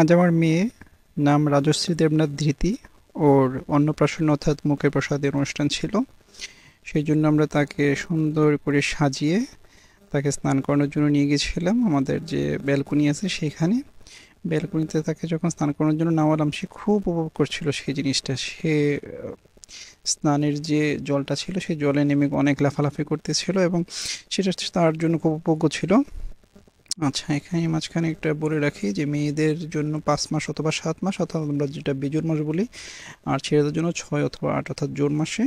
আজ আমার মেয়ে নাম রাজশ্রী দেবনাথ ধৃতি। ওর অন্নপ্রাশন অর্থাৎ মুখে প্রসাদের অনুষ্ঠান ছিল। সেই জন্য আমরা তাকে সুন্দর করে সাজিয়ে তাকে স্নান করানোর জন্য নিয়ে গেছিলাম আমাদের যে ব্যালকনি আছে সেখানে। ব্যালকনিতে তাকে যখন স্নান করানোর জন্য নামালাম, সে খুব উপভোগ করছিল সেই জিনিসটা। সে স্নানের যে জলটা ছিল সেই জলে নেমে অনেক লাফালাফি করতেছিল এবং সেটা তার জন্য খুব উপভোগ্য ছিল। আচ্ছা, এখানে মাঝখানে একটা বলে রাখি যে মেয়েদের জন্য 5 মাস অথবা 7 মাস, অর্থাৎ আমরা যেটা বিজোড় মাস বলি, আর ছেলেদের জন্য 6 অথবা 8 অর্থাৎ জোড় মাসে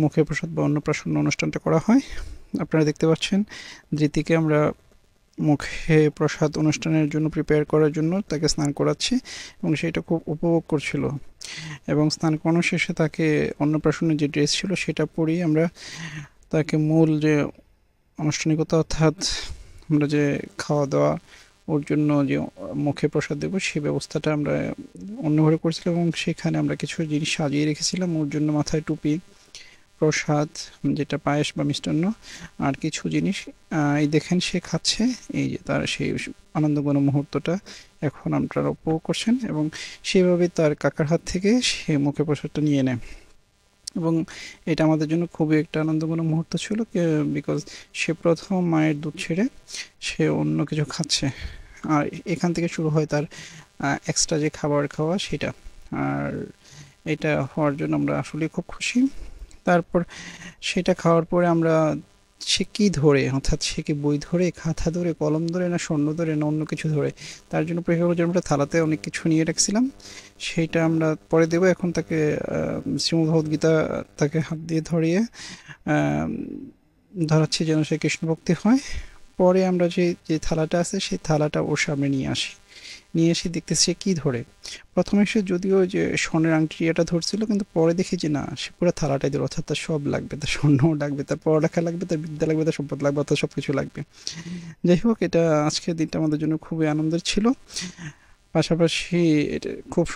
মুখে প্রসাদ বা অন্নপ্রাশন অনুষ্ঠানটা করা হয়। আপনারা দেখতে পাচ্ছেন ধৃতিকে আমরা মুখে প্রসাদ অনুষ্ঠানের জন্য প্রিপেয়ার করার জন্য তাকে স্নান করাচ্ছি এবং সেটা খুব উপভোগ করছিল। এবং স্নান করানো শেষে তাকে অন্নপ্রাশনের যে ড্রেস ছিল সেটা পরিয়ে আমরা তাকে মূল যে আনুষ্ঠানিকতা অর্থাৎ আমরা যে খাওয়া দাওয়া ওর জন্য যে মুখে প্রসাদ দেবো সেই ব্যবস্থাটা আমরা অন্য ঘরে করেছিলাম এবং সেখানে আমরা কিছু জিনিস সাজিয়ে রেখেছিলাম ওর জন্য। মাথায় টুপি, প্রসাদ যেটা পায়েস বা মিষ্টান্ন, আর কিছু জিনিস। এই দেখেন সে খাচ্ছে, এই যে তার সেই আনন্দঘন মুহূর্তটা এখন আপনারা উপভোগ করছেন এবং সেভাবে তার কাকার হাত থেকে সে মুখে প্রসাদটা নিয়ে নেয়। এবং এটা আমাদের জন্য খুবই একটা আনন্দঘন মুহূর্ত ছিল, বিকজ সে প্রথম মায়ের দুধ ছেড়ে সে অন্য কিছু খাচ্ছে। আর এখান থেকে শুরু হয় তার এক্সট্রা যে খাবার খাওয়া সেটা। আর এটা হওয়ার জন্য আমরা আসলে খুব খুশি। তারপর সেটা খাওয়ার পরে আমরা, সে কী ধরে, অর্থাৎ সে কি বই ধরে, খাতা ধরে, কলম ধরে, না স্বর্ণ ধরে, না অন্য কিছু ধরে, তার জন্য প্রেক্ষাপটের জন্য আমরা থালাতে অনেক কিছু নিয়ে রাখছিলাম। সেইটা আমরা পরে দেবো। এখন তাকে শ্রীমদ্ভগবদ্গীতা তাকে হাত দিয়ে ধরিয়ে ধরাচ্ছি যেন সে কৃষ্ণ ভক্তি হয়। পরে আমরা যে যে থালাটা আছে সেই থালাটা ওর সামনে নিয়ে আসি। নিয়ে এসে দেখতেছি সে কী ধরে। প্রথমে সে যদিও যে স্বর্ণের আংটি এটা ধরছিল, কিন্তু পরে দেখি যে না, সে পুরো থালাটাই ধরে, অর্থাৎ তার সব লাগবে, তার স্বর্ণও লাগবে, তার পড়ালেখা লাগবে, তার বিদ্যা লাগবে, তার সম্পদ লাগবে, অর্থাৎ সব কিছু লাগবে। যাই হোক, এটা আজকের দিনটা আমাদের জন্য খুবই আনন্দের ছিল। পাশাপাশি এটা খুব